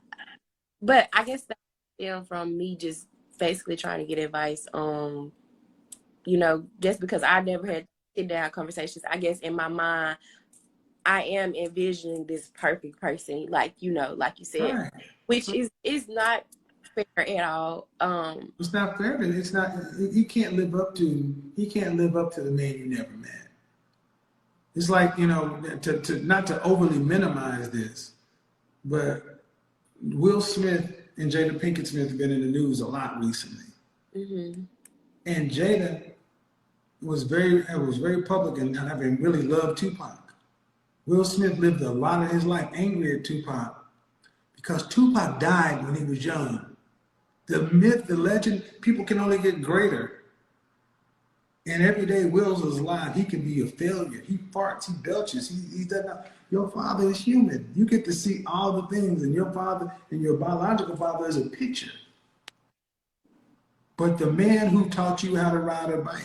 Speaker 3: but I guess that stem from me just basically trying to get advice on, just because I never had sit down conversations. I guess in my mind, I am envisioning this perfect person, like you said,
Speaker 2: Right.
Speaker 3: which is not fair at all.
Speaker 2: It's not fair. It's not. He can't live up to. He can't live up to the man you never met. It's like, to not to overly minimize this, but Will Smith and Jada Pinkett Smith have been in the news a lot recently.
Speaker 3: Mm-hmm.
Speaker 2: And Jada was very public and having really loved Tupac. Will Smith lived a lot of his life angry at Tupac because Tupac died when he was young. The myth, the legend, people can only get greater. And every day Will's is alive, he can be a failure. He farts, he belches, he does not. Your father is human. You get to see all the things, and your father and your biological father is a picture. But the man who taught you how to ride a bike,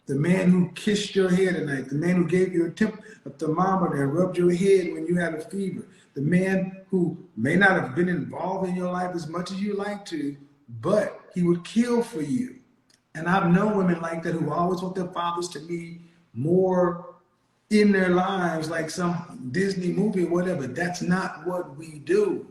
Speaker 2: the man who kissed your head at night, the man who gave you a thermometer and rubbed your head when you had a fever, the man who may not have been involved in your life as much as you like to, but he would kill for you. And I've known women like that who always want their fathers to be more in their lives, like some Disney movie or whatever. That's not what we do.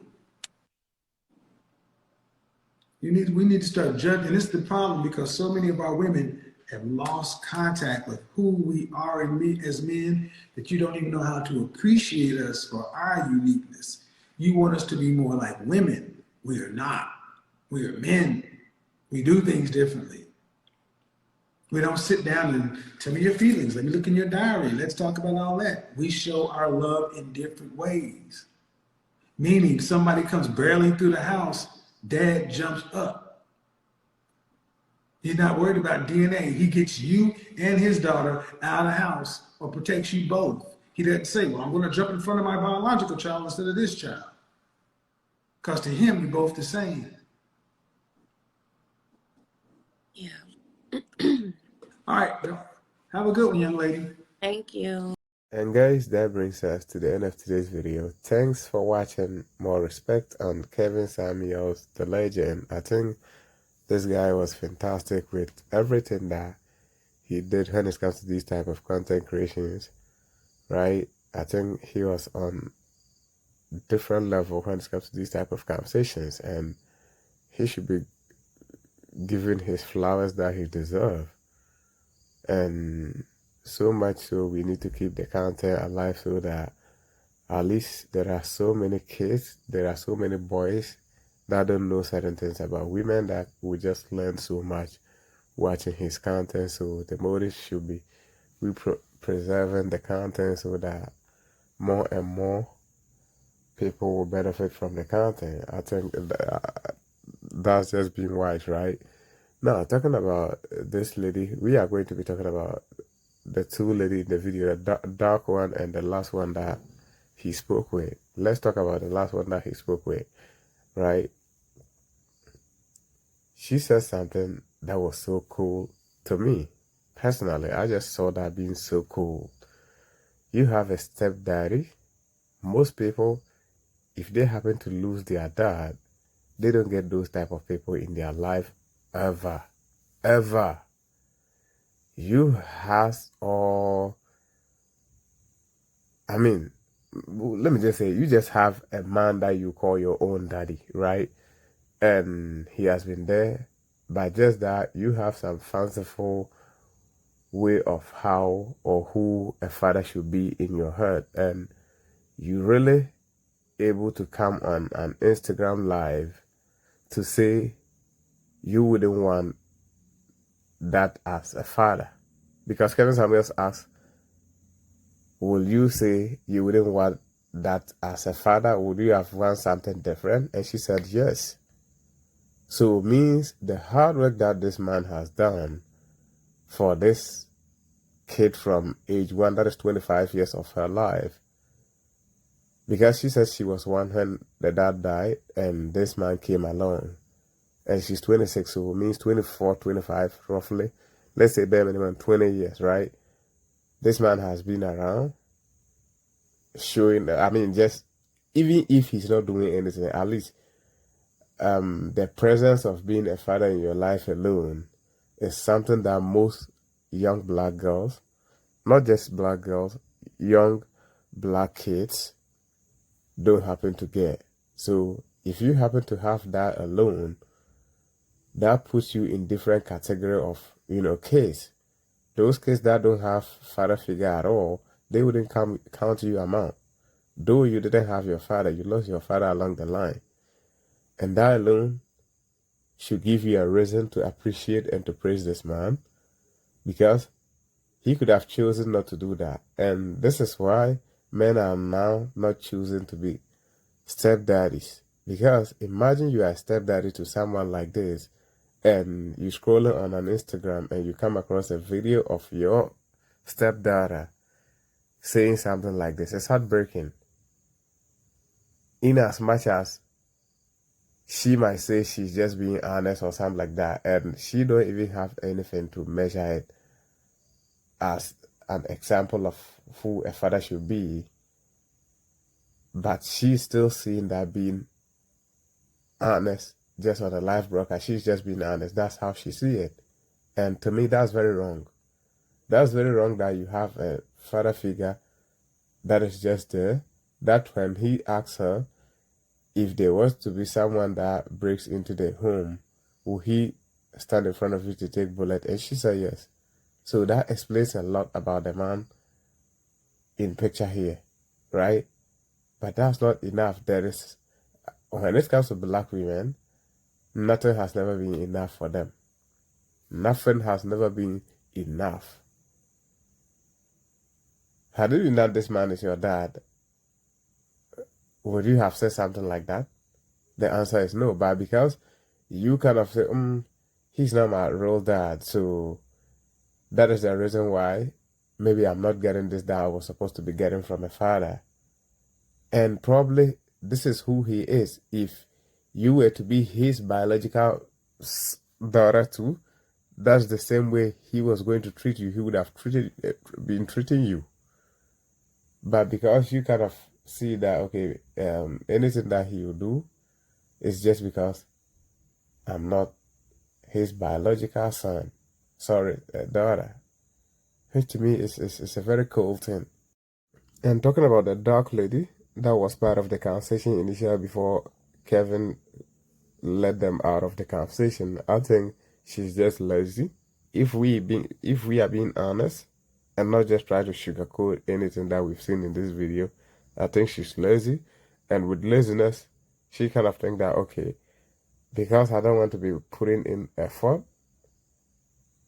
Speaker 2: We need to start judging. And this is the problem, because so many of our women have lost contact with who we are as men, that you don't even know how to appreciate us for our uniqueness. You want us to be more like women. We are not. We are men. We do things differently. We don't sit down and tell me your feelings. Let me look in your diary. Let's talk about all that. We show our love in different ways. Meaning somebody comes barreling through the house, dad jumps up. He's not worried about DNA. He gets you and his daughter out of the house, or protects you both. He doesn't say, well, I'm going to jump in front of my biological child instead of this child. Because to him, you're both the same.
Speaker 3: Yeah.
Speaker 2: All right. Have a good one, young lady.
Speaker 3: Thank you.
Speaker 5: And guys, that brings us to the end of today's video. Thanks for watching. More respect on Kevin Samuels, the legend. I think this guy was fantastic with everything that he did when it comes to these type of content creations, right? I think he was on different level when it comes to these type of conversations, and he should be given his flowers that he deserves. And so much so we need to keep the content alive, so that at least there are so many kids, there are so many boys that don't know certain things about women, that we just learn so much watching his content. So the motive should be preserving the content, so that more and more people will benefit from the content. I think that's just being wise, right? Now, talking about this lady, we are going to be talking about the two ladies in the video, the dark one and the last one that he spoke with. Let's talk about the last one that he spoke with, right? She said something that was so cool to me. Personally, I just saw that being so cool. You have a stepdaddy. Most people, if they happen to lose their dad, they don't get those type of people in their life ever. Ever. You has all, I mean, let me just say, you just have a man that you call your own daddy, right? And he has been there, but just that you have some fanciful way of how or who a father should be in your head, and you really able to come on an Instagram live to say you wouldn't want that as a father. Because Kevin Samuels asked, will you say you wouldn't want that as a father? Would you have want something different? And she said yes. So it means the hard work that this man has done for this kid from age 1, that is 25 years of her life. Because she said she was one when the dad died and this man came along. and she's 26, so it means 24, 25 roughly. Let's say bare minimum 20 years, right? This man has been around showing, I mean, just even if he's not doing anything, at least the presence of being a father in your life alone is something that most young black girls, not just black girls, young black kids don't happen to get. So if you happen to have that alone, that puts you in different category of, kids. Those kids that don't have father figure at all, they wouldn't count you amount. Though you didn't have your father, you lost your father along the line. And that alone should give you a reason to appreciate and to praise this man, because he could have chosen not to do that. And this is why men are now not choosing to be stepdaddies. Because imagine you are a stepdaddy to someone like this, and you scrolling on an Instagram and you come across a video of your stepdaughter saying something like this. It's heartbreaking. In as much as she might say she's just being honest or something like that, and she don't even have anything to measure it as an example of who a father should be, but she's still seeing that being honest just on a live broadcast. She's just being honest. That's how she see it. And to me, that's very wrong. That's very wrong that you have a father figure that is just there, that when he asks her if there was to be someone that breaks into the home, will he stand in front of you to take bullet? And she said yes. So that explains a lot about the man in picture here, right? But that's not enough. When it comes to black women, nothing has never been enough for them. Nothing has never been enough. Had it been that this man is your dad, would you have said something like that? The answer is no. But because you kind of say, he's not my real dad, so that is the reason why maybe I'm not getting this that I was supposed to be getting from a father. And probably this is who he is. If you were to be his biological daughter too, that's the same way he was going to treat you. He would have been treating you. But because you kind of see that, okay, anything that he will do is just because I'm not his biological son, sorry, daughter, which to me is a very cool thing. And talking about the dark lady, that was part of the conversation initially before Kevin let them out of the conversation. I think she's just lazy. If we are being honest and not just try to sugarcoat anything that we've seen in this video, I think she's lazy. And with laziness, she kind of think that, okay, because I don't want to be putting in effort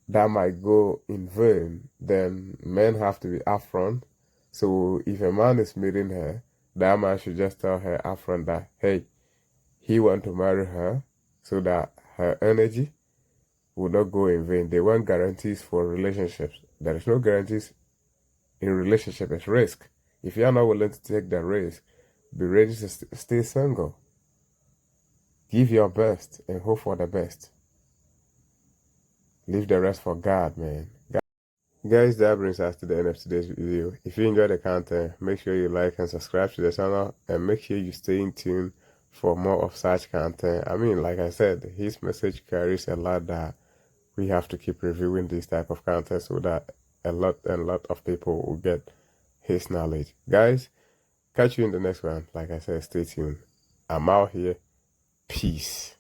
Speaker 5: that might go in vain, then men have to be upfront. So if a man is meeting her, that man should just tell her upfront that, hey, he want to marry her so that her energy will not go in vain. They want guarantees for relationships. There is no guarantees in relationship. It's risk. If you are not willing to take the risk, be ready to stay single. Give your best and hope for the best. Leave the rest for God, man. Guys, that brings us to the end of today's video. If you enjoyed the content, make sure you like and subscribe to the channel, and make sure you stay in tune for more of such content. I mean, like I said, his message carries a lot that we have to keep reviewing this type of content so that a lot of people will get his knowledge. Guys, catch you in the next one. Like I said, stay tuned. I'm out here. Peace.